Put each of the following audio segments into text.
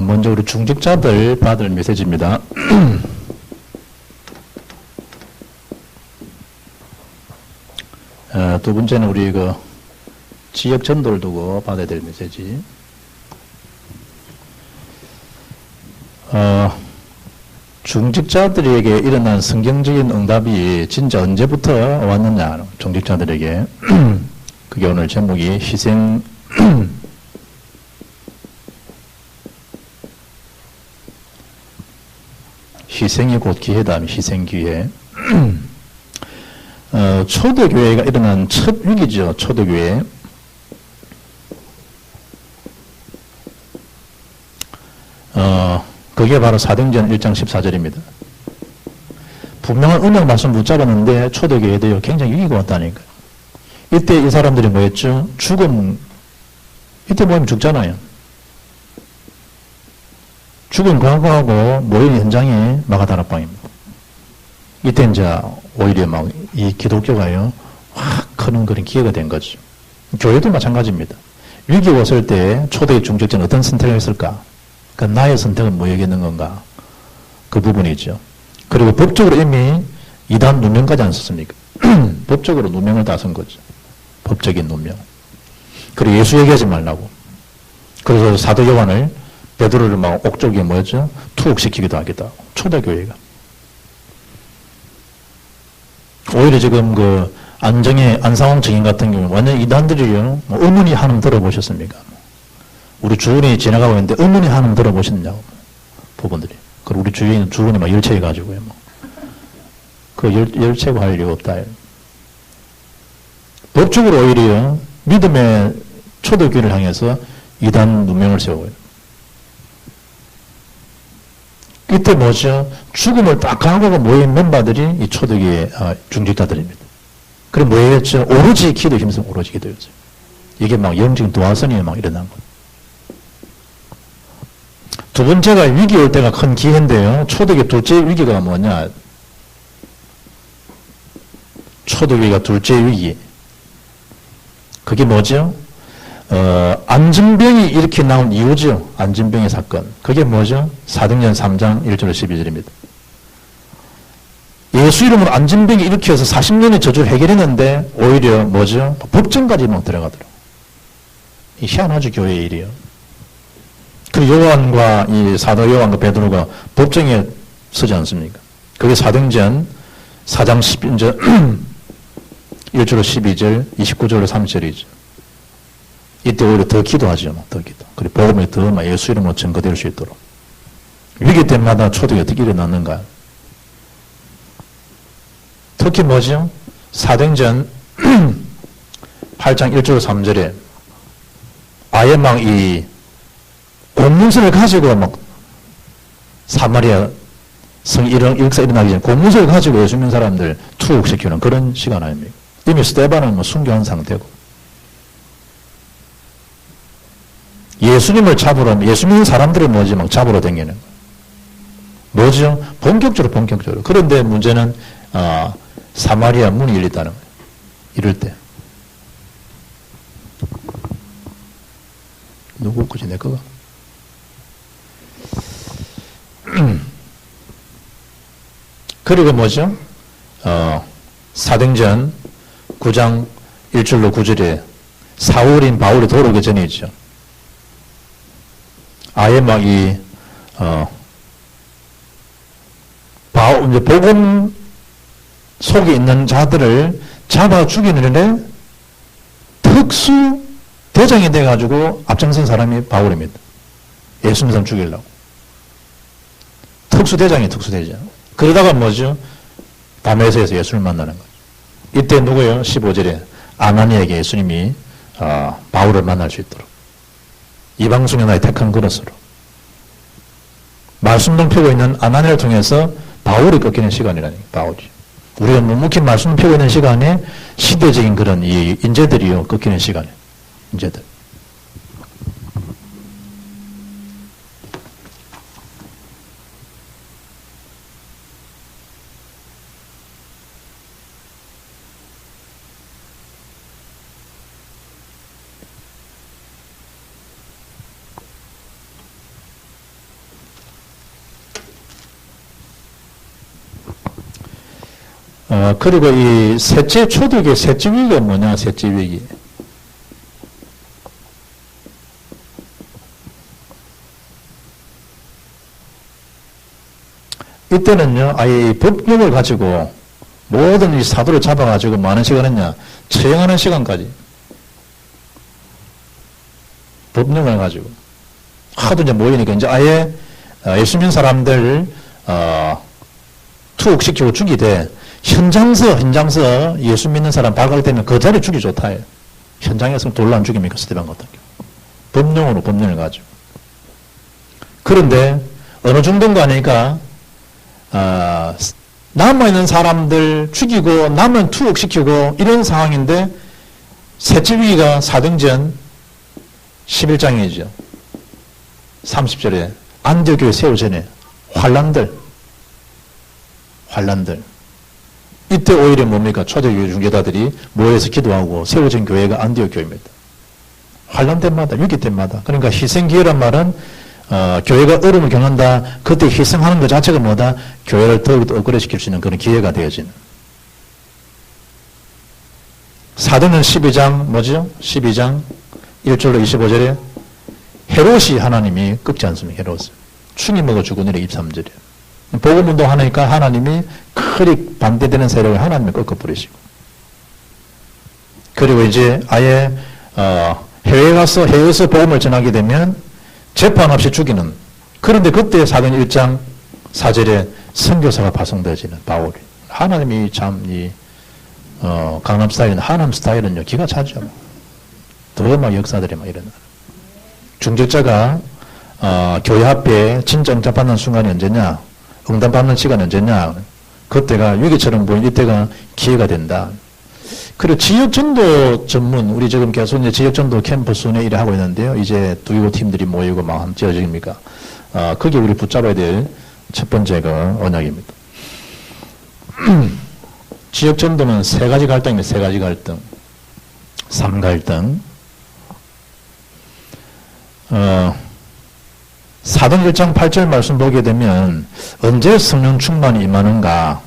먼저 우리 중직자들 받을 메시지입니다. 두 번째는 우리 지역 전도를 두고 받아야 될 메시지. 중직자들에게 일어난 성경적인 응답이 진짜 언제부터 왔느냐, 중직자들에게. 그게 오늘 제목이 희생이 곧 기회다, 희생기회. 초대교회가 일어난 첫 위기죠, 초대교회. 그게 바로 사도행전 1장 14절입니다. 분명한 언약 말씀 붙잡았는데 초대교회도 굉장히 위기가 왔다니까요. 이때 이 사람들이 뭐였죠? 이때 모이면 죽잖아요. 죽음 과거하고 모인 현장이 마가다락방입니다. 이때 이제 오히려 막 이 기독교가요, 확 크는 그런 기회가 된 거죠. 교회도 마찬가지입니다. 위기 왔을 때 초대의 중직자는 어떤 선택을 했을까? 그러니까 나의 선택은 뭐였겠는 건가? 그 부분이죠. 그리고 법적으로 이미 이단 누명까지 안 썼습니까? 법적으로 누명을 다 쓴 거죠. 법적인 누명. 그리고 예수 얘기하지 말라고. 그래서 사도 요한을, 베드로를 막 옥쪽에 뭐였죠? 투옥시키기도 하기도 하고. 초대교회가. 오히려 지금 안상홍 증인 같은 경우는 완전 이단들이요. 의문이 한음 들어보셨습니까? 우리 주원이 지나가고 있는데 의문이 한음 들어보셨냐고. 부분들이. 그리고 우리 주위에 있는 주원이 막 열체해가지고요. 열체고 할 이유가 없다. 법적으로 오히려 믿음의 초대교회를 향해서 이단 누명을 세워요. 이때 뭐죠? 죽음을 딱 각오하고 모인 멤버들이 이 초대교회 중직자들입니다. 그럼 뭐였죠? 오로지 기도 힘쓰고 오로지 기도였어요. 이게 막 영적인 도화선이 막 일어난 거예요. 두 번째가 위기 올 때가 큰 기회인데요. 초대교회 둘째 위기가 뭐냐? 초대교회가 둘째 위기. 그게 뭐죠? 안진병이 이렇게 나온 이유죠. 안진병의 사건. 그게 뭐죠? 사도행전 3장 1절 12절입니다. 예수 이름으로 안진병이 이렇게 해서 40년의 저주를 해결했는데 오히려 뭐죠? 법정까지 막 들어가더라고요. 이 희한하죠, 교회의 일이요. 그 요한과 이 사도 요한과 베드로가 법정에 서지 않습니까? 그게 사도행전 4장 1절 12절, 29절, 30절이죠. 이때 오히려 더 기도하죠. 더 기도. 그리고 복음이 더 예수 이름으로 증거될 수 있도록. 위기 때마다 초대가 어떻게 일어났는가. 특히 뭐죠? 사도행전 8장 1절 3절에 아예 막 이 공문서를 가지고 막 사마리아 역사 일어나기 전에 공문서를 가지고 예수 믿는 사람들 투옥시키는 그런 시간 아닙니까? 이미 스데반은 순교한 상태고. 예수님을 잡으러, 예수 믿는 사람들을 뭐지, 막 잡으러 다니는 거예요. 뭐죠? 본격적으로. 그런데 문제는, 사마리아 문이 열렸다는 거예요. 이럴 때. 누구 거지, 내 거가? 그리고 뭐죠? 사도행전 9장 1절로 9절에 사울인 바울이 돌아오기 전이죠. 아예 막 이제 복음 속에 있는 자들을 잡아 죽이는데 특수 대장이 돼가지고 앞장선 사람이 바울입니다. 예수 믿는 사람 죽이려고. 특수대장. 그러다가 뭐죠? 다메섹에서 예수를 만나는 거죠. 이때 누구예요? 15절에 아나니에게 예수님이 바울을 만날 수 있도록. 이방중에 나의 택한 그릇으로. 말씀을 펴고 있는 아나니를 통해서 바울이 꺾이는 시간이라니까, 바울이. 우리가 묵묵히 말씀을 펴고 있는 시간에 시대적인 그런 이 인재들이요, 꺾이는 시간에. 인재들. 그리고 이 셋째 초대교회 셋째 위기가 뭐냐, 셋째 위기. 이때는요, 아예 이 법령을 가지고 모든 이 사도를 잡아가지고 많은 시간 했냐, 처형하는 시간까지. 법령을 가지고. 하도 이제 모이니까 이제 아예 예수 믿는 사람들, 투옥시키고 죽이되, 현장서 예수 믿는 사람 발각되면 그 자리 죽이 좋다 해요. 현장에서 돌로 안 죽입니까? 스테반 같은 경우. 법령으로 법령을 가지고. 그런데 어느 정도인가 하니까 남아있는 사람들 죽이고 남은 투옥시키고 이런 상황인데 셋째 위기가 사도행전 11장이죠. 30절에 안디옥 교회 세우 전에 환란들 이때 오히려 뭡니까? 초대교회 중재자들이 모여서 기도하고 세워진 교회가 안디옥 교회입니다. 환란 때마다, 위기 때마다. 그러니까 희생기회란 말은 교회가 어려움을 겪는다. 그때 희생하는 것 자체가 뭐다? 교회를 더욱더 업그레이드시킬 수 있는 그런 기회가 되어지는. 사도는 12장 뭐죠? 12장 1절로 25절에 헤롯이 하나님이 꺾지 않습니다. 헤롯. 충이 먹어 죽은 일에 23절이에요. 복음운동 하니까 하나님이 크게 반대되는 세력을 하나님이 꺾어버리시고. 그리고 이제 아예 해외에서 복음을 전하게 되면 재판 없이 죽이는. 그런데 그때 사도행 1장 4절에 선교사가 파송되어지는 바울이. 하나님이 참 강남 스타일은 하나님 스타일은요 기가 차죠. 더 막 역사들이 막 일어나. 중직자가 교회 앞에 진짜 응답받는 순간이 언제냐? 응답받는 시간이 언제냐? 그때가 위기처럼 보이는 이때가 기회가 된다. 그리고 지역전도 전문, 우리 지금 계속 이제 지역전도 캠퍼스 내 일을 하고 있는데요. 이제 두이고 팀들이 모이고 막 함께 지어집니까? 그게 우리 붙잡아야 될 첫 번째가 언약입니다. 지역전도는 세 가지 갈등입니다. 세 가지 갈등. 삼갈등. 사도행 1장 8절 말씀 보게 되면 언제 성령 충만이 임하는가?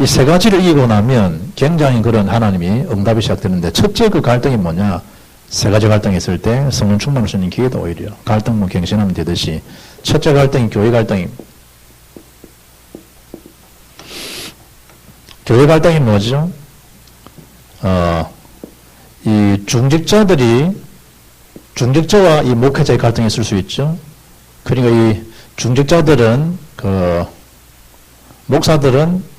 이 세 가지를 이기고 나면 굉장히 그런 하나님이 응답이 시작되는데 첫째 그 갈등이 뭐냐? 세 가지 갈등이 있을 때 성령 충만을 수 있는 기회도 오히려 갈등 뭐 갱신하면 되듯이 첫째 갈등이 교회 갈등입니다. 교회 갈등이 뭐죠? 이 중직자와 이 목회자의 갈등이 있을 수 있죠. 그러니까 이 중직자들은 목사들은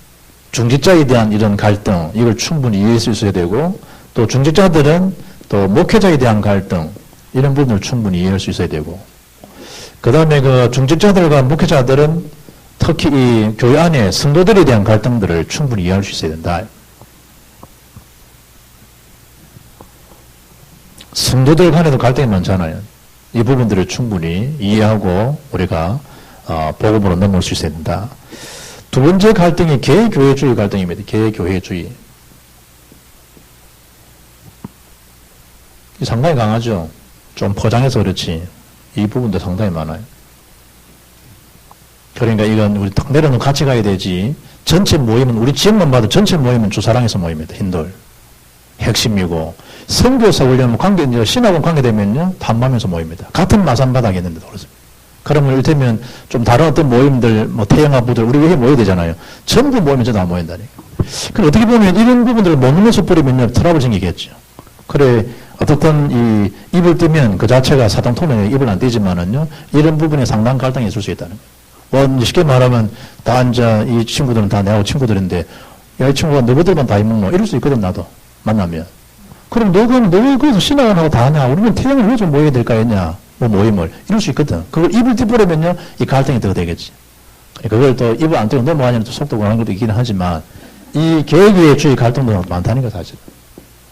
중직자에 대한 이런 갈등, 이걸 충분히 이해할 수 있어야 되고, 또 중직자들은 또 목회자에 대한 갈등, 이런 부분을 충분히 이해할 수 있어야 되고, 그 다음에 그 중직자들과 목회자들은 특히 이 교회 안에 성도들에 대한 갈등들을 충분히 이해할 수 있어야 된다. 성도들 간에도 갈등이 많잖아요. 이 부분들을 충분히 이해하고 우리가 복음으로 넘어올 수 있어야 된다. 두 번째 갈등이 개교회주의 갈등입니다. 개교회주의. 상당히 강하죠. 좀 포장해서 그렇지. 이 부분도 상당히 많아요. 그러니까 이건 우리 딱 내려놓고 같이 가야 되지. 전체 모임은, 우리 지역만 봐도 전체 모임은 주사랑에서 모입니다. 흰돌. 핵심이고. 선교사 훈련 신학원 관계되면요, 탐방에서 모입니다. 같은 마산바닥에 있는데도 그렇습니다. 그러면 이를테면 좀 다른 어떤 모임들, 뭐 태영아부들, 우리 왜 모여야 되잖아요. 전부 모이면 저도 안 모인다니까. 그럼 어떻게 보면 이런 부분들을 못 넘어서 버리면요, 트러블 생기겠죠. 그래, 어떻든 이 입을 띄면 그 자체가 사당통로에 입을 안 띄지만은요, 이런 부분에 상당한 갈등이 있을 수 있다는 거예요. 뭐, 쉽게 말하면, 다 이제 이 친구들은 다 내하고 친구들인데, 야, 이 친구가 너희들만 다 입먹노? 이럴 수 있거든, 나도. 만나면. 그럼 너가 거기서 신앙하고 다 하냐? 우리는 태양을 왜 좀 모여야 될까 했냐? 뭐 모임을. 이럴 수 있거든. 그걸 입을 띄버리면요, 이 갈등이 더 되겠지. 그걸 또 입을 안 띄고 넘어가냐면 또 속도 강한 것도 있기는 하지만, 이 계획주의 갈등도 많다니까, 사실.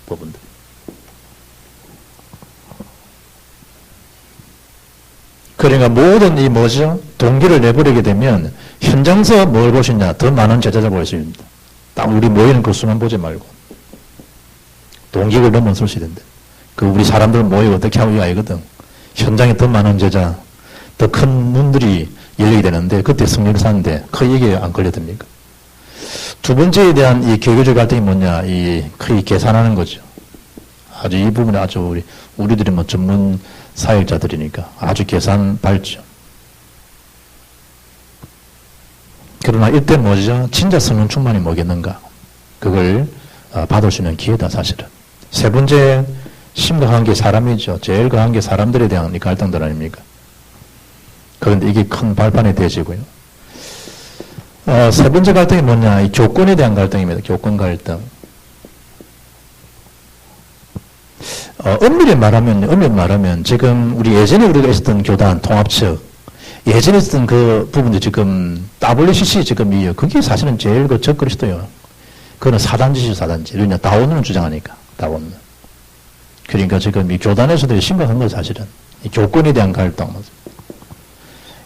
부분들. 그러니까 모든 이 뭐죠? 동기를 내버리게 되면, 현장서 뭘 보시냐? 더 많은 제자자 볼 수 있습니다. 딱 우리 모이는 그 수만 보지 말고. 동기를 넘어설 수 있는데. 그 우리 사람들 모이고 어떻게 하고 이거 아니거든. 현장에 더 많은 제자, 더 큰 문들이 열리게 되는데, 그때 성령을 사는데, 그 얘기에 안 걸려듭니까? 두 번째에 대한 이 개교적 갈등이 뭐냐, 거의 계산하는 거죠. 아주 이 부분에 아주 우리들이 뭐 전문 사역자들이니까 아주 계산 밝죠. 그러나 이때 뭐죠? 진짜 성령 충만이 뭐겠는가? 그걸 받을 수 있는 기회다, 사실은. 세 번째, 심각한 게 사람이죠. 제일 강한 게 사람들에 대한 이 갈등들 아닙니까? 그런데 이게 큰 발판이 되지고요. 세 번째 갈등이 뭐냐? 이 교권에 대한 갈등입니다. 교권 갈등. 엄밀히 말하면 지금 예전에 우리가 있었던 교단 통합측, 예전에 있었던 그 부분도 지금 WCC 지금 그게 사실은 제일 그 적그리스도요. 그거는 사단지죠, 사단지. 그러냐 다원론을 주장하니까, 다원론. 그러니까 지금 이 교단에서도 심각한 거 사실은 이 교권에 대한 갈등.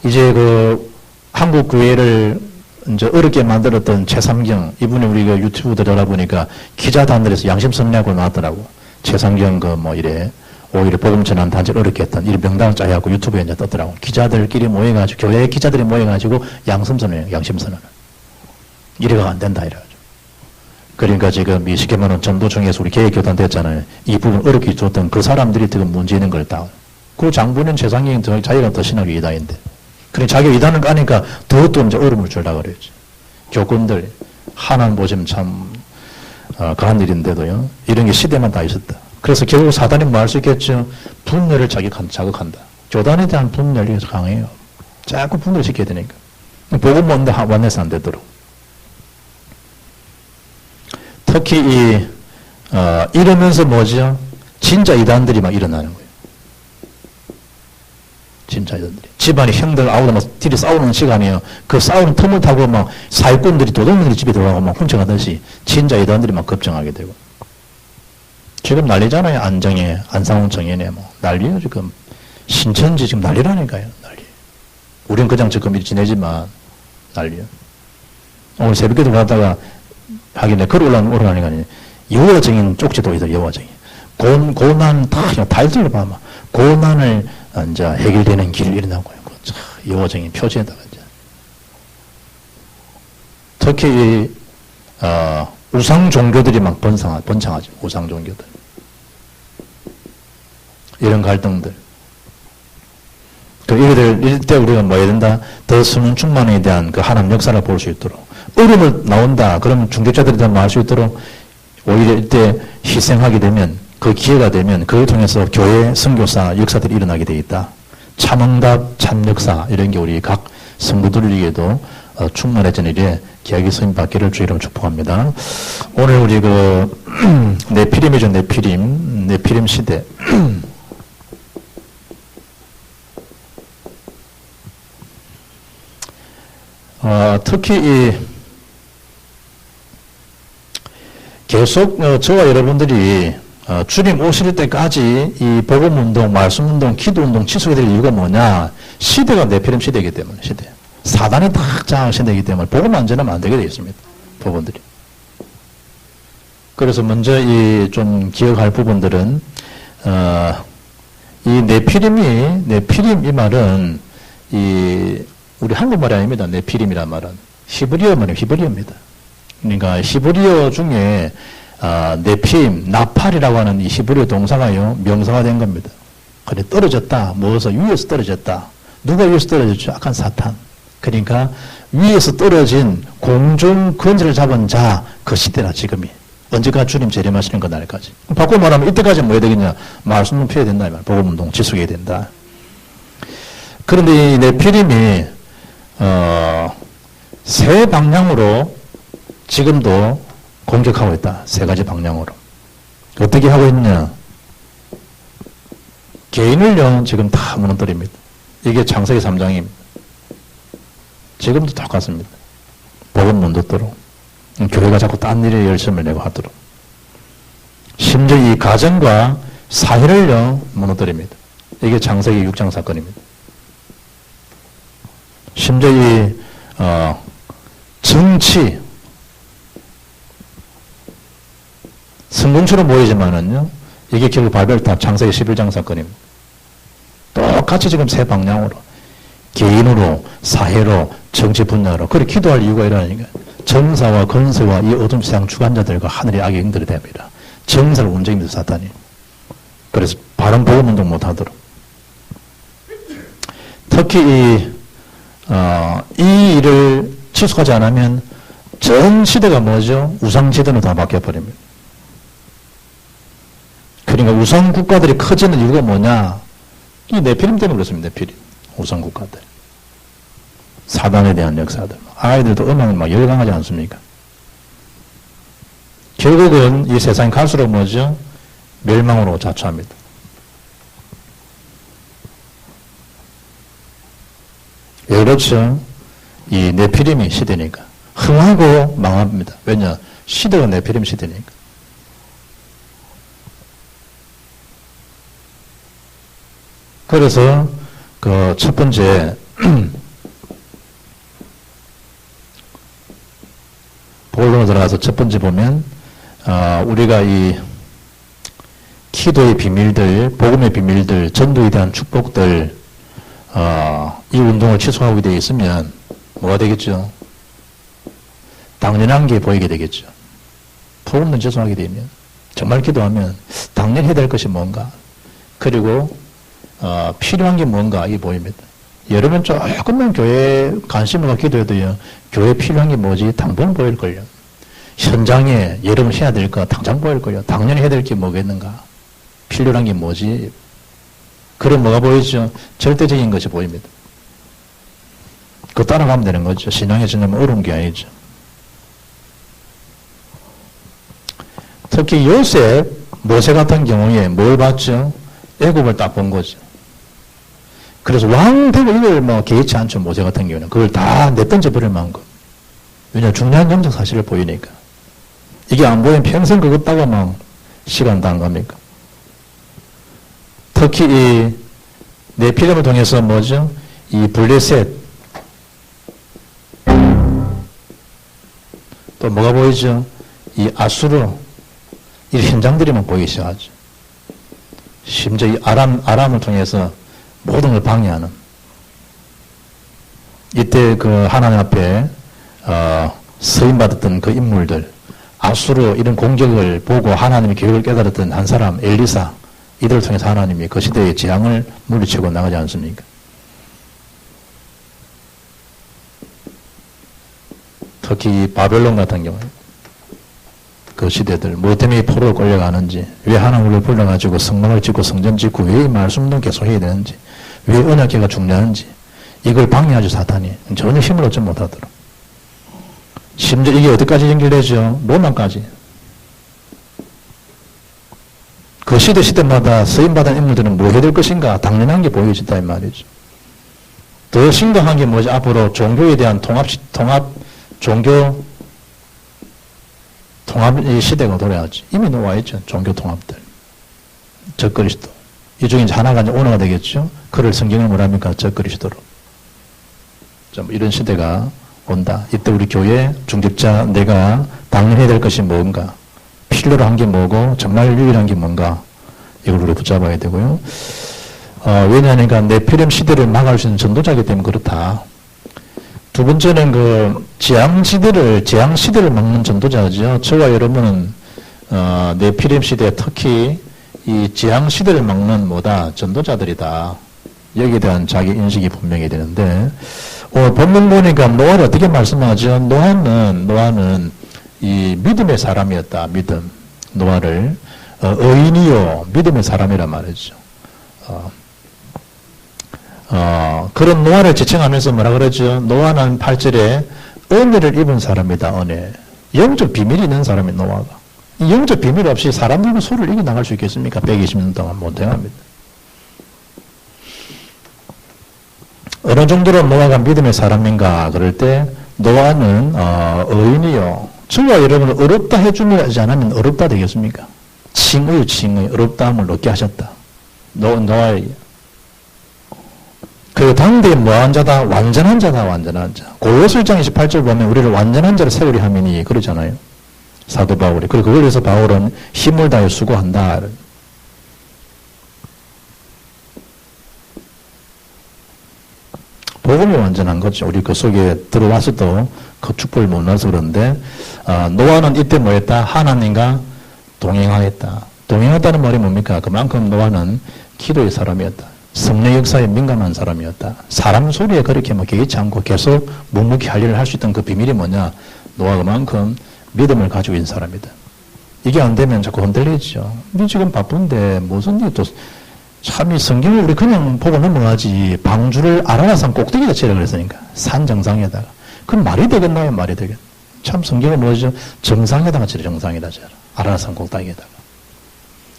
이제 그 한국 교회를 이제 어렵게 만들었던 최삼경 이분이 우리가 유튜브 들어보니까 기자단들에서 양심선례하고 나왔더라고. 최삼경 오히려 복음 전환 단체를 어렵게 했던 이 명단을 짜야하고 유튜브에 이제 떴더라고. 기자들끼리 모여가지고 교회 기자들이 모여가지고 양심선언. 이래가 안 된다 이래가지고. 그러니까 지금 이 쉽게 말하면 전도청에서 우리 개혁교단 됐잖아요. 이 부분 어렵게 줬던 그 사람들이 지금 문제 있는 걸 다. 그 장본인 최상경이 자기가 더 신학교 이단인데. 그래 자기 이단을 까니까 더 또 이제 어려움을 줄라 그랬지. 교권들 하나님 보시면 참 강한 일인데도요. 이런 게 시대만 다 있었다. 그래서 결국 사단이 뭐 할 수 있겠죠? 분열을 자극한다. 교단에 대한 분열이 강해요. 자꾸 분열을 시켜야 되니까. 복음 원내서 안 되도록. 특히 이러면서 뭐죠? 진짜 이단들이 막 일어나는 거예요. 진짜 이단들이. 집안이 형들 아우가 막 둘이 싸우는 시간이에요. 그 싸우는 틈을 타고 막 사기꾼들이 도둑놈들이 집에 들어가고 막 훔쳐가듯이 진짜 이단들이 막 급정하게 되고. 지금 난리잖아요. 안정에, 안상훈 정연에 뭐. 난리요, 지금. 신천지 지금 난리라니까요. 난리. 우린 그냥 지금 지내지만 난리요. 오늘 새벽에도 가다가 하긴 내 글 올라가니까 여호와증인 쪽지도 있다. 여호와증인. 고난 다 읽으려 봐. 고난을 이제 해결되는 길 일어나고요. 여호와증인 표지에다가 이제. 특히 우상 종교들이 막 번창하죠. 우상 종교들. 이런 갈등들. 이럴 때 우리가 뭐 해야 된다? 더 성령 충만에 대한 그 하나님 역사를 볼 수 있도록. 어려움을 나온다. 그러면 중직자들이 더 말 수 있도록 오히려 이때 희생하게 되면 그 기회가 되면 그걸 통해서 교회 선교사 역사들이 일어나게 돼 있다. 참응답, 참역사 이런 게 우리 각 성도들에게도 충만해진 일에 계약이 서임 받기를 주의로 축복합니다. 오늘 우리 네피림이죠. 네피림 시대. 특히 계속 저와 여러분들이 주님 오실 때까지 이 복음운동, 말씀운동, 기도운동 지속이 될 이유가 뭐냐? 시대가 네피림 시대이기 때문에 시대. 사단이 딱 장악한 시대이기 때문에 복음 안 전하면 안 되게 되어 있습니다. 부분들이. 그래서 먼저 좀 기억할 부분들은 이 네피림 이 말은 우리 한국말이 아닙니다. 네피림이란 말은 히브리어 말이에요. 히브리어입니다. 그러니까 히브리어 중에 네피임, 나팔이라고 하는 이 히브리어 동사가요, 명사가 된 겁니다. 그래 떨어졌다. 뭐서 위에서 떨어졌다. 누가 위에서 떨어졌죠? 악한 사탄. 그러니까 위에서 떨어진 공중 근지를 잡은 자, 그 시대라 지금이. 언제까지 주님 재림하시는 그날까지. 바꾸고 말하면 이때까지 뭐 해야 되겠냐? 말씀은 피해야 된다. 복음운동 지속해야 된다. 그런데 이 네피림이 세 방향으로 지금도 공격하고 있다. 세 가지 방향으로. 어떻게 하고 있느냐? 개인을요, 지금 다 무너뜨립니다. 이게 창세기 3장입니다. 지금도 똑같습니다. 복음 못 듣도록. 교회가 자꾸 딴 일에 열심을 내고 하도록. 심지어 이 가정과 사회를요, 무너뜨립니다. 이게 창세기 6장 사건입니다. 심지어 정치, 성공처럼 보이지만은요, 이게 결국 바벨탑 창세기 11장 사건입니다. 똑같이 지금 세 방향으로. 개인으로, 사회로, 정치 분야로. 그렇게 기도할 이유가 이러니까. 정사와 건세와 이 어둠 세상 주관자들과 하늘의 악의 영들이 됩니다. 정사를 움직입니다, 사탄이. 그래서 바른 복음 운동 못 하도록. 특히 이 일을 취소하지 않으면 전 시대가 뭐죠? 우상시대로 다 바뀌어버립니다. 그러니까 우상국가들이 커지는 이유가 뭐냐? 이 네피림 때문에 그렇습니다, 네피림. 우상국가들. 사단에 대한 역사들. 아이들도 음악을 막 열광하지 않습니까? 결국은 이 세상이 갈수록 뭐죠? 멸망으로 자초합니다. 왜 그렇죠? 이 네피림이 시대니까. 흥하고 망합니다. 왜냐? 시대가 네피림 시대니까. 그래서 그 첫 번째 본론으로 들어가서 첫 번째 보면 우리가 이 기도의 비밀들, 복음의 비밀들, 전도에 대한 축복들 이 운동을 취소하게 되어 있으면 뭐가 되겠죠? 당연한 게 보이게 되겠죠. 복음을 취소하게 되면 정말 기도하면 당연히 해야 될 것이 뭔가 그리고 필요한 게 뭔가 이게 보입니다. 여러분 조금만 교회에 관심을 갖고 기도해도요. 교회에 필요한 게 뭐지? 당장 보일걸요. 현장에 여러분 해야 될 거 당장 보일걸요. 당연히 해야 될 게 뭐겠는가? 필요한 게 뭐지? 그럼 뭐가 보이죠? 절대적인 것이 보입니다. 그거 따라가면 되는 거죠. 신앙에 전혀 어려운 게 아니죠. 특히 요셉, 모세 같은 경우에 뭘 봤죠? 애굽을 딱 본 거죠. 그래서 왕 되고 이걸 뭐 개의치 않죠. 모세 같은 경우는. 그걸 다 내던져 버릴 만큼. 왜냐하면 중요한 영적 사실을 보이니까. 이게 안 보이면 평생 그것 따고만 시간도 안 갑니까? 특히 이 네피림을 통해서 뭐죠? 이 블레셋 또 뭐가 보이죠? 이 아수르 이 현장들이만 보이기 시작하죠. 심지어 이 아람을 통해서 모든 걸 방해하는 이때 그 하나님 앞에 서임받았던 그 인물들 아수르 이런 공격을 보고 하나님의 계획을 깨달았던 한 사람 엘리사 이들을 통해서 하나님이 그 시대의 재앙을 물리치고 나가지 않습니까? 특히 바벨론 같은 경우 그 시대들 뭐 때문에 포로로 끌려가는지 왜 하나님을 불러가지고 성막을 짓고 성전 짓고 왜 이 말씀도 계속 해야 되는지 왜 언약궤가 중요한지 이걸 방해하죠. 사탄이 전혀 힘을 얻지 못하도록. 심지어 이게 어디까지 연결되죠? 로마까지. 그 시대마다 쓰임받은 인물들은 뭐 해야 될 것인가 당연한 게 보여진다 이 말이죠. 더 심각한 게 뭐지? 앞으로 종교에 대한 종교 통합 시대가 돌아야지. 이미 나와 있죠. 종교 통합들. 적그리스도. 이 중에 하나가 이제 오너가 되겠죠. 그를 성경을 뭐랍니까? 적그리스도로. 좀 이런 시대가 온다. 이때 우리 교회 중직자 내가 당연히 해야 될 것이 뭔가, 필요로 한 게 뭐고 정말 유일한 게 뭔가 이걸 우리 붙잡아야 되고요. 왜냐하니까 네피림 시대를 막을 수 있는 전도자이기 때문에 그렇다. 두 번째는 그 재앙 시대를 막는 전도자죠. 저와 여러분은 네피림 시대 특히 이 재앙 시대를 막는 뭐다 전도자들이다. 여기에 대한 자기 인식이 분명히 되는데 오늘 본문 보니까 노아를 어떻게 말씀하죠? 노아는 이 믿음의 사람이었다. 믿음. 노아를 의인이요 믿음의 사람이란 말이죠. 그런 노아를 지칭하면서 뭐라 그러죠? 노아는 8절에 은혜를 입은 사람이다. 은혜. 영적 비밀이 있는 사람이 노아가. 이 영적 비밀 없이 사람들과 서로를 이겨나갈 수 있겠습니까? 120년 동안 못 해갑니다. 어느 정도로 노아가 믿음의 사람인가 그럴 때 노아는 의인이요. 저와 여러분은 어렵다 해주지 않으면 어렵다 되겠습니까? 칭의 어렵다함을 얻게 하셨다. 노아에게. 그리고 당대에 뭐한 자다? 완전한 자다. 완전한 자. 골로새 1장 28절 보면 우리를 완전한 자로 세우리 하미니 그러잖아요. 사도 바울이. 그리고 그걸 위해서 바울은 힘을 다해 수고한다. 복음이 완전한 거죠. 우리 그 속에 들어와서도 그 축복을 못 나서 그런데, 노아는 이때 뭐 했다? 하나님과 동행하였다. 동행했다는 말이 뭡니까? 그만큼 노아는 기도의 사람이었다. 성령 역사에 민감한 사람이었다. 사람 소리에 그렇게 뭐 개의치 않고 계속 묵묵히 할 일을 할 수 있던 그 비밀이 뭐냐? 노아가 그만큼 믿음을 가지고 있는 사람이다. 이게 안 되면 자꾸 흔들리죠. 우리 지금 바쁜데 무슨 일이 또 참 이 성경을 우리 그냥 보고 넘어가지 방주를 아라라산 꼭대기에다 치라 그랬으니까 산 정상에다가 그럼 말이 되겠나요? 말이 되겠나? 참 성경은 뭐죠? 정상에다가 치라 정상에다 치라 아라라산 꼭대기에다가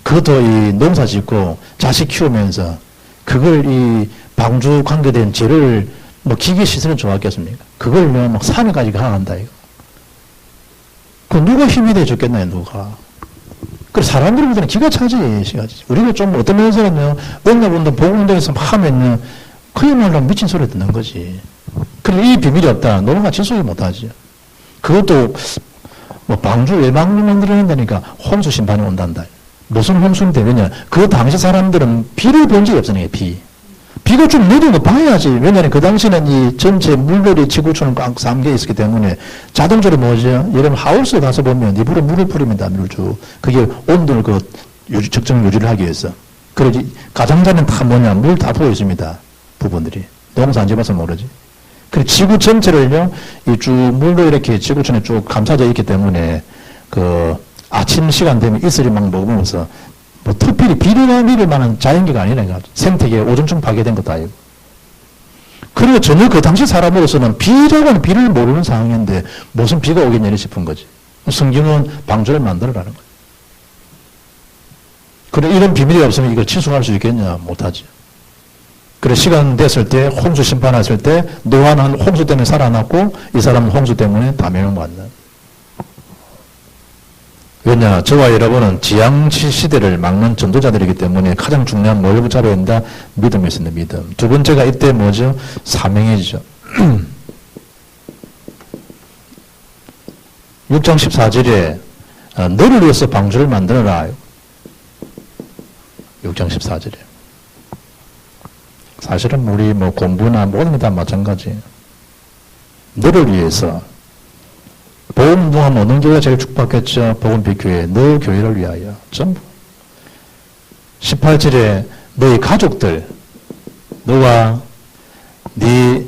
그것도 이 농사 짓고 자식 키우면서 그걸 이 방주 관계된 재를 뭐 기계 시설은 좋았겠습니까? 그걸 막 산에까지 가간다 이거. 그 누가 힘이 돼 줬겠나요? 누가? 그 사람들이 볼 때는 기가 차지, 시가지. 우리가 좀 어떤 면에서는요, 언약운동, 복음운동에서 하면은 그야말로 미친 소리 듣는 거지. 그리고 이 비밀이 없다. 노동가 지속이 못하지. 그것도 뭐 방주 외방로 만들어낸다니까 홍수 심판이 온단다. 무슨 홍수인데 왜냐? 그 당시 사람들은 비를 본 적이 없으니까 비. 비가 좀 내리는 거 봐야지. 왜냐하면 그 당시는 이 전체 물놀이 지구촌은 꽉 잠겨 있었기 때문에 자동적으로 뭐죠? 여러분 하우스에 가서 보면 일부러 물을 뿌립니다. 물주. 그게 온도를 적정 유지를 하기 위해서. 그러지 가장자는 다 뭐냐? 물 다 부어 있습니다. 부분들이. 농사 안 지어봐서 모르지. 그리고 지구 전체를요, 이 쭉 물로 이렇게 지구촌에 쭉 감싸져 있기 때문에 그 아침 시간 되면 이슬이 막 먹으면서 뭐 특별히 비료가 내릴 만한 자연계가 아니라 생태계에 오존층 파괴된 것도 아니고. 그리고 전혀 그 당시 사람으로서는 비라고는 비를 모르는 상황인데 무슨 비가 오겠냐니 싶은 거지. 성경은 방주를 만들어라는 거예요. 그래 이런 비밀이 없으면 이걸 친숙할 수 있겠냐? 못하지. 그래 시간 됐을 때 홍수 심판했을 때 노아는 홍수 때문에 살아났고 이 사람은 홍수 때문에 다 멸망받는. 왜냐? 저와 여러분은 지향시 시대를 막는 전도자들이기 때문에 가장 중요한 뭘 붙잡아야 된다? 믿음이 있습니다. 믿음. 두 번째가 이때 뭐죠? 사명이죠. 6장 14절에 너를 위해서 방주를 만들어라. 6장 14절에. 사실은 우리 뭐 공부나 모든 게 다 마찬가지. 너를 위해서. 복음 운동하면 어느 교회가 제일 축복받겠죠? 복음 비교회, 너 교회를 위하여. 전부. 18절에 너희 가족들, 너와 네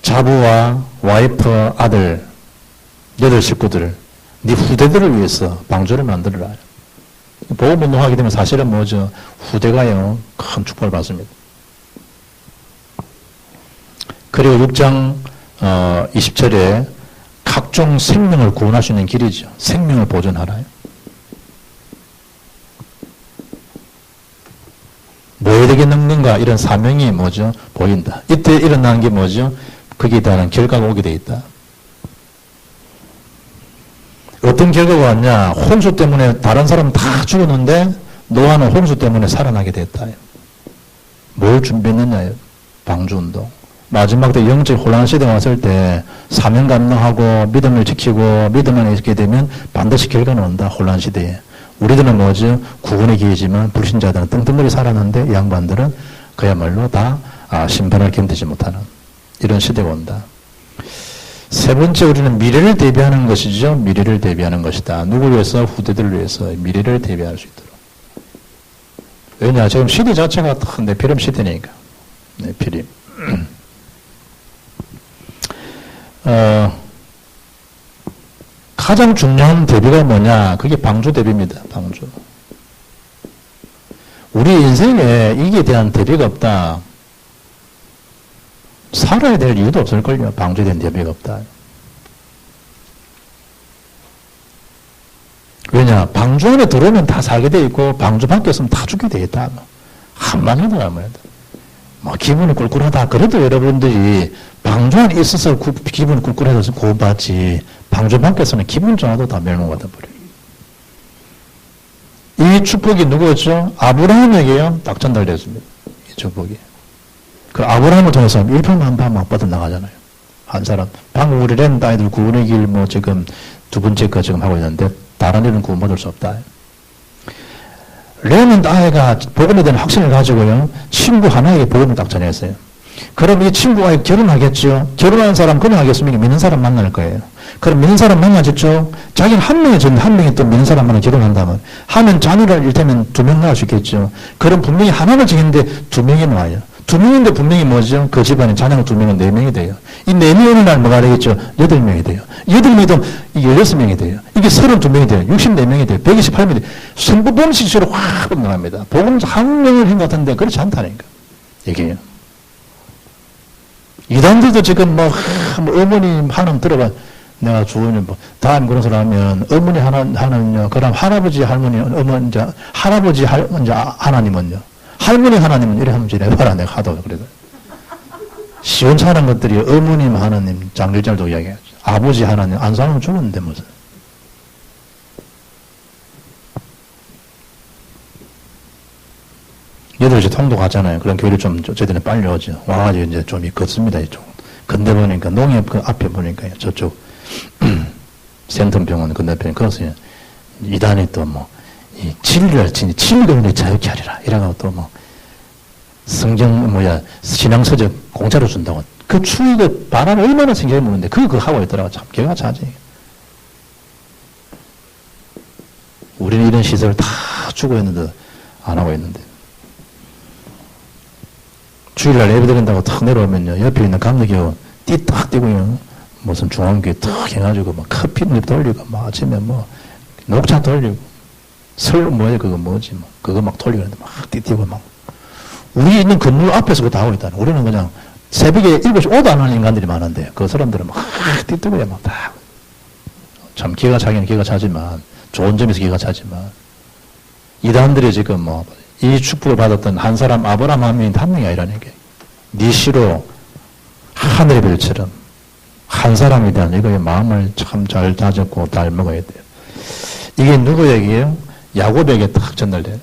자부와 와이프, 아들, 너들 식구들, 네 후대들을 위해서 방주를 만들어라. 복음 운동하게 되면 사실은 뭐죠? 후대가요, 큰 축복을 받습니다. 그리고 6장 20절에 각종 생명을 구원할 수 있는 길이죠. 생명을 보존하라. 뭐에 되겠는가 이런 사명이 뭐죠? 보인다. 이때 일어나는 게 뭐죠? 거기에 대한 결과가 오게 돼 있다. 어떤 결과가 왔냐? 홍수 때문에 다른 사람 다 죽었는데 노아는 홍수 때문에 살아나게 됐다. 뭘 준비했느냐? 방주운동. 마지막 때 영적 혼란 시대가 왔을 때 사명 감당하고 믿음을 지키고 믿음 안에 있게 되면 반드시 결과는 온다. 혼란 시대에. 우리들은 뭐죠? 구원의 기회지만 불신자들은 뜬뜬거리 살았는데 이 양반들은 그야말로 다 심판을 견디지 못하는 이런 시대가 온다. 세 번째 우리는 미래를 대비하는 것이죠. 미래를 대비하는 것이다. 누구를 위해서? 후대들을 위해서 미래를 대비할 수 있도록. 왜냐? 지금 시대 자체가 네피림 시대니까. 네피림. 가장 중요한 대비가 뭐냐? 그게 방주 대비입니다. 방주. 우리 인생에 이게 대한 대비가 없다. 살아야 될 이유도 없을걸요. 방주에 대한 대비가 없다. 왜냐? 방주 안에 들어오면 다 살게 돼 있고 방주 밖에 있으면 다 죽게 돼 있다. 한만 해도 아무래도. 뭐 기분이 꿀꿀하다. 그래도 여러분들이 방주 안에 있어서 기분이 꿀꿀해서 구원받지. 방주 밖에서는 기분 좋아도 다 멸망받아 버려요. 이 축복이 누구였죠? 아브라함에게요. 딱 전달됐습니다. 이 축복이. 그 아브라함을 통해서 일편만파 막 뻗어나가잖아요. 한 사람. 방금 우리 랜 아이들 구원의 길 뭐 지금 두 번째 거 지금 하고 있는데 다른 일은 구원받을 수 없다. 렘은 아이가 복음에 대한 확신을 가지고요. 친구 하나에게 복음을 딱 전했어요. 그럼 이 친구가 결혼하겠죠. 결혼하는 사람 그냥 하겠습니까? 믿는 사람 만날 거예요. 그럼 믿는 사람 만나겠죠. 자기는 한 명이 전 한 명이 또 믿는 사람 만나 결혼한다면 하면 자녀를 일테면 2명 낳을 수 있겠죠. 그럼 분명히 하나를 지겠는데 2명이 나와요. 2명인데 분명히 뭐죠? 그 집안에 자녀가 2명은 4명이 돼요. 이 4명이 어느 날 뭐가 되겠죠? 8명이 돼요. 8명이 되면 이게 16명이 돼요. 이게 32명이 돼요. 64명이 돼요. 128명이 돼요. 성부범식으로 확 나갑니다. 복음자 한 명을 한 것 같은데 그렇지 않다니까. 얘기해요. 이단들도 지금 뭐 어머니 하나님 들어봐. 내가 주원이 뭐, 다음 그런 소리 하면, 어머니 하나는요, 그럼 할아버지, 할머니, 어머니, 이제, 할아버지, 이제 하나님은요. 할머니 하나님은 이래 하면 이래봐라. 내가 하도 그래도. 시원찮은 것들이 어머님 하나님, 장례절도 이야기하죠. 아버지 하나님, 안 사면 죽었는데 무슨. 얘들 이제 통도 가잖아요. 그런 교회를 좀, 저희들은 빨리 오죠. 와가지고 이제 좀 걷습니다, 이쪽. 근데 보니까, 농협 그 앞에 보니까 저쪽, 센텀병원 건너편에 그것을 이단이 또 뭐, 이 진리를 진리를 자유케 하리라. 이래가지고 또 뭐, 신앙서적 공짜로 준다고. 그 추익을 바람 얼마나 생겨야 모르는데, 그거 하고 있더라고. 참, 개가 차지. 우리는 이런 시설을 다 주고 있는데, 안 하고 있는데. 주일날 예배 드린다고 탁 내려오면요, 옆에 있는 감독이 띠딱 띄고요, 무슨 중앙교회 탁 해가지고, 막 커피물 돌리고, 막 아침에 뭐, 녹차 돌리고, 그거 뭐지, 뭐, 그거 막 돌리고 있는데, 막 띠띄고 막. 우리 있는 건물 앞에서 그거 다 하고 있다. 우리는 그냥 새벽에 7시 오도 안 하는 인간들이 많은데, 그 사람들은 막 띠뜨고 막 다. 참, 기가 차기는 기가 차지만, 좋은 점에서 기가 차지만, 이단들이 지금 뭐, 이 축복을 받았던 한 사람, 아브라함 한 명이 아니라는 게, 니시로 하늘의 별처럼, 한 사람에 대한 이거의 마음을 참 잘 다졌고 잘 먹어야 돼요. 이게 누구에게요? 야곱에게 딱 전달돼요.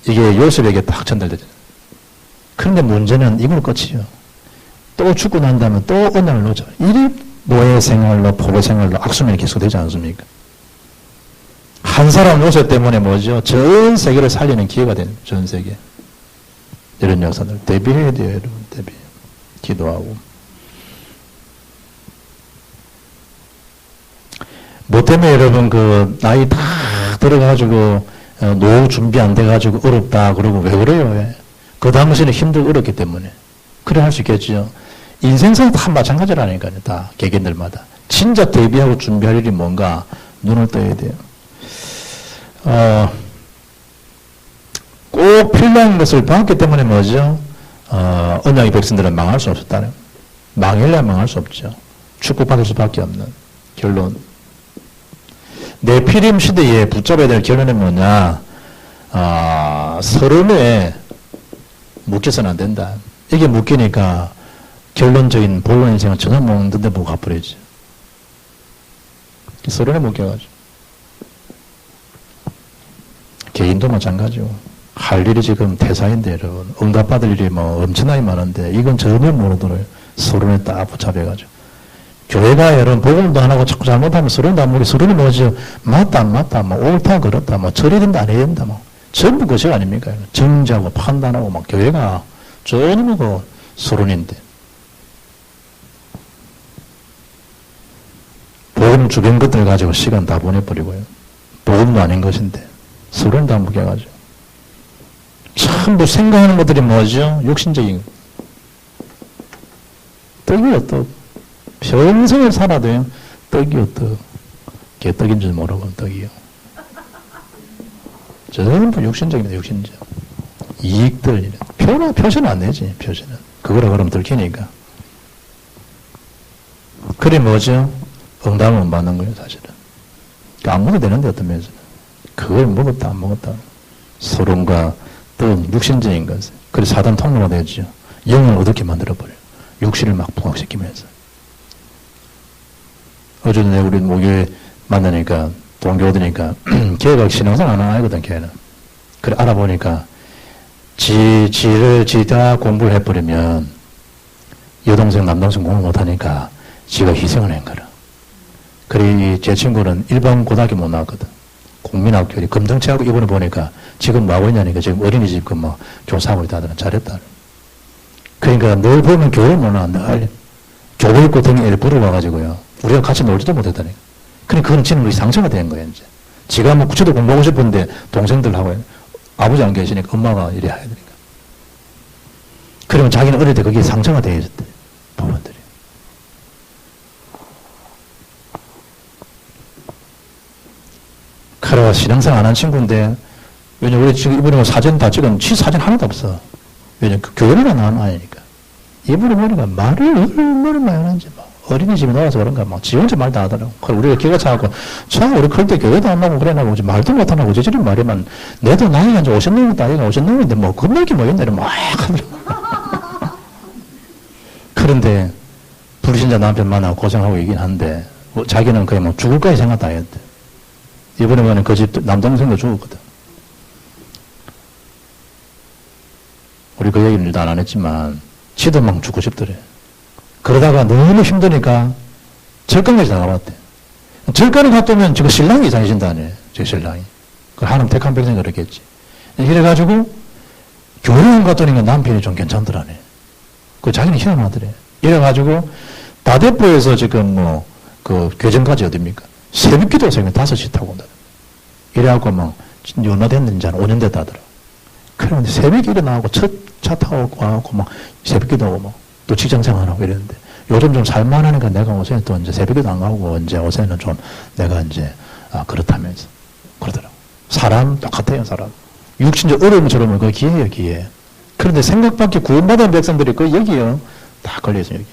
이게 요셉에게 딱 전달되죠. 그런데 문제는 이걸 끝이요. 또 죽고 난 다음에 또 언약을 놓죠. 이리 노예 생활로 포로 생활로 악순환이 계속되지 않습니까? 한 사람 요셉 때문에 뭐죠? 전 세계를 살리는 기회가 되는 전 세계. 이런 역사들 대비해야 돼요, 여러분. 대비. 기도하고. 뭐 때문에 여러분 나이 다 들어가지고 노후 준비 안 돼가지고 어렵다 그러고 왜 그래요? 왜? 그 당시에는 힘들고 어렵기 때문에. 그래 할 수 있겠죠. 인생사는 다 마찬가지라니까요. 다 개개인들마다. 진짜 대비하고 준비할 일이 뭔가 눈을 떠야 돼요. 꼭 필요한 것을 봤기 때문에 뭐죠? 언약의 백성들은 망할 수 없었다는. 망할래 망할 수 없죠. 축복받을 수밖에 없는 결론. 네피림 시대에 붙잡아야 될 결론은 뭐냐? 서론에 묶여서는 안 된다. 이게 묶이니까 결론적인 본론 인생은 전혀 먹는데 뭐 가버리지. 서론에 묶여가지고. 개인도 마찬가지고. 할 일이 지금 태사인데, 여러분. 응답받을 일이 뭐 엄청나게 많은데, 이건 전혀 모르더라고요. 서론에 딱 붙잡혀가지고. 교회가 여러분, 복음도 안 하고 자꾸 잘못하면 서론도 안 모르고, 서론이 뭐죠? 맞다, 안 맞다, 뭐 옳다, 그렇다, 뭐 처리 된다, 안 해야 된다, 뭐. 전부 그것 아닙니까? 정지하고 판단하고, 막 교회가 전부 그 서론인데. 복음 주변 것들 가지고 시간 다 보내버리고요. 복음도 아닌 것인데, 서론 다 묶여가지고. 전부 생각하는 것들이 뭐죠? 육신적인. 떡이요, 떡. 평생을 살아도요, 떡이요, 떡. 개떡인 줄 모르고 떡이요. 전부 육신적입니다, 육신적. 이익들. 표시는 안 내지, 표시는. 그거라 그러면 들키니까. 그래 뭐죠? 응답을 못 받는 거예요, 사실은. 그러니까 안 먹어도 되는데, 어떤 면에서는. 그걸 먹었다, 안 먹었다. 서론과 떡, 육신적인 것. 그래서 사단 통로가 되죠. 영을 어둡게 만들어버려요. 육신을 막 부각시키면서. 어제도 내가 우리 목요일 만나니까, 동교들이니까, 걔가 신앙생 안 하거든, 걔는. 그래, 알아보니까, 지가 공부를 해버리면, 여동생, 남동생 공부 못하니까, 지가 희생을 한 거라. 그래, 제 친구는 일반 고등학교 못 나왔거든. 국민학교, 검정치하고 이번에 보니까 지금 뭐 하고 있냐니까 지금 어린이집 그 뭐 교사하고 있다더라. 잘했다. 그러니까 늘 보면 교회 문화 늘 교복 입고 등에 일부러 와가지고요. 우리가 같이 놀지도 못했다니까. 그러니까 그건 지금 우리 상처가 된 거예요, 이제. 지가 뭐 구체도 공부하고 싶은데 동생들하고 아버지 안 계시니까 엄마가 이래야 되니까. 그러면 자기는 어릴 때 그게 상처가 되어 있었대. 부모들이. 그래, 신앙생활 안 한 친구인데, 왜냐면 우리 지금 이번에 사진 다 찍은 지 사진 하나도 없어. 왜냐면 그 교회를 안 하는 아이니까. 이번에 보니까 말을 얼마나 많이 하는지, 막. 어린이집에 나와서 그런가, 막, 지 혼자 말도 안 하더라고. 그래, 우리가 기가 차갖고, 참, 우리 클 때 교회도 안 나고 그래나고, 말도 못 하고, 저저리 말이면, 내도 나이가 이제 50 넘었다, 아이가 50 넘었는데, 뭐, 겁날 게 뭐였나, 이러면 막 하더라고. 그런데, 불신자 남편 만나고 고생하고 있긴 한데, 뭐 자기는 거의 뭐 죽을까지 생각 다 했대. 이번에 보면 그 집 남동생도 죽었거든. 우리 그 얘기는 일단 안 했지만, 지도 막 죽고 싶더래. 그러다가 너무 힘드니까 절간까지 나가봤대. 절간에 갔다면 지금 신랑이 이상해진다네. 저 신랑이. 그 하나님 택한 평생 그랬겠지. 이래가지고 교회에 갔더니 남편이 좀 괜찮더라네. 그 자기는 희망하더래. 이래가지고 다대포에서 지금 뭐 그 교정까지 어딥니까? 새벽 기도 새벽 5시 타고 온다. 이래갖고 뭐 얼마 됐는지 한 5년 됐다 하더라. 그런데 새벽에 일어나고 첫 차 타고 와갖고 막 새벽 기도하고 뭐 또 직장 생활하고 이랬는데 요즘 좀 살만하니까 내가 요새 또 이제 새벽에도 안 가고 이제 요새는 좀 내가 이제 그렇다면서 그러더라고. 사람 똑같아요, 사람. 육신적 어려움처럼 그 기회예요, 기회. 그런데 생각밖에 구원받은 백성들이 그 여기요. 다 걸려있어요, 여기.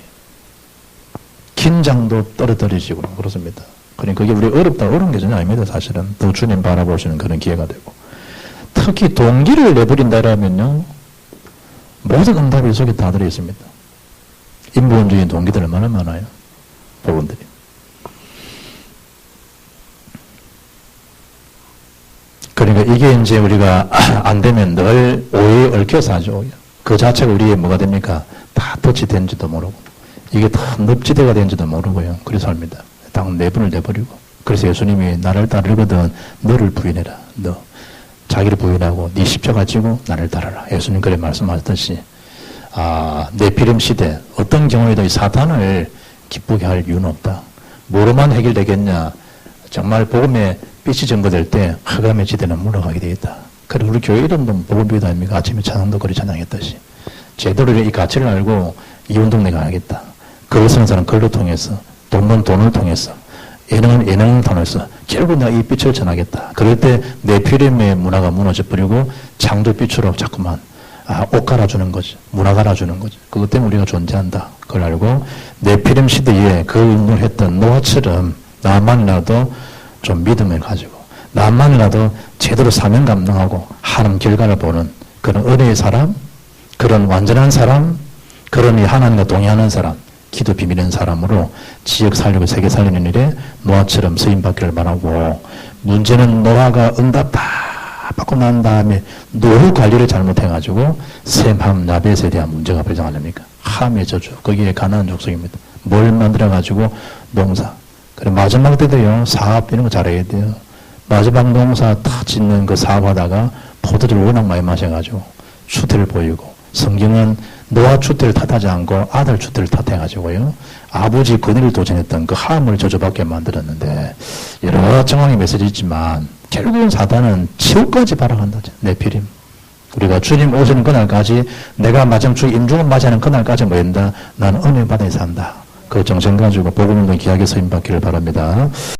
긴장도 떨어뜨리시고 그렇습니다. 그러니까 그게 우리 어려운 게 전혀 아닙니다, 사실은. 더 주님 바라보시는 그런 기회가 되고. 특히 동기를 내버린다라면요, 모든 응답이 속에 다 들어있습니다. 인본주의 동기들 얼마나 많아요, 부분들이. 그러니까 이게 이제 우리가 안 되면 늘 오해에 얽혀서 하죠. 그 자체가 우리의 뭐가 됩니까? 다 덫이 된지도 모르고, 이게 다 늪지대가 된지도 모르고요. 그래서 합니다. 딱 내분을 내버리고. 그래서 예수님이 나를 따르거든 너를 부인해라. 너. 자기를 부인하고 네 십자가 지고 나를 따르라. 예수님 그래 말씀하셨듯이 네피림 시대 어떤 경우에도 이 사탄을 기쁘게 할 이유는 없다. 뭐로만 해결되겠냐. 정말 복음의 빛이 전거될 때 흑암의 지대는 물러가게 되겠다. 그래 우리 교회 이름도 복음비도 아닙니까? 아침에 찬양도 그리 찬양했듯이. 제대로 이 가치를 알고 이 운동 내가 하겠다. 글을 쓰는 사람은 글로 통해서, 돈은 돈을 통해서, 예능은 예능을 통해서 결국 내가 이 빛을 전하겠다. 그럴 때 네피림의 문화가 무너져버리고 창조빛으로 자꾸만 옷 갈아주는 거지. 문화 갈아주는 거지. 그것 때문에 우리가 존재한다. 그걸 알고 네피림 시대에 그 운동을 했던 노아처럼 나만이라도 좀 믿음을 가지고 나만이라도 제대로 사명 감당하고 하나님 결과를 보는 그런 은혜의 사람, 그런 완전한 사람, 그런 이 하나님과 동의하는 사람, 기도 비비는 사람으로 지역 살리고 세계 살리는 일에 노아처럼 쓰임받기를 바라고, 문제는 노아가 응답 다 받고 난 다음에 노후 관리를 잘못해가지고 셈함 야벳에 대한 문제가 발생하렵니까? 함의 저주. 거기에 가나안 족속입니다. 뭘 만들어가지고 농사. 그래 마지막 때도요 사업 이런 거 잘해야 돼요. 마지막 농사 다 짓는 그 사업하다가 포도주를 워낙 많이 마셔가지고 추태를 보이고, 성경은 노아 추태를 탓하지 않고 아들 추태를 탓해가지고요 아버지 권위를 도전했던 그 함을 저주받게 만들었는데, 여러 정황의 메시지 있지만 결국은 사단은 지옥까지 발악한다. 네피림. 우리가 주님 오시는 그날까지, 내가 마지막 주 임종을 맞이하는 그날까지 뭐한다? 나는 은혜 받아 산다. 그 정신 가지고 복음운동 기하게 서임받기를 바랍니다.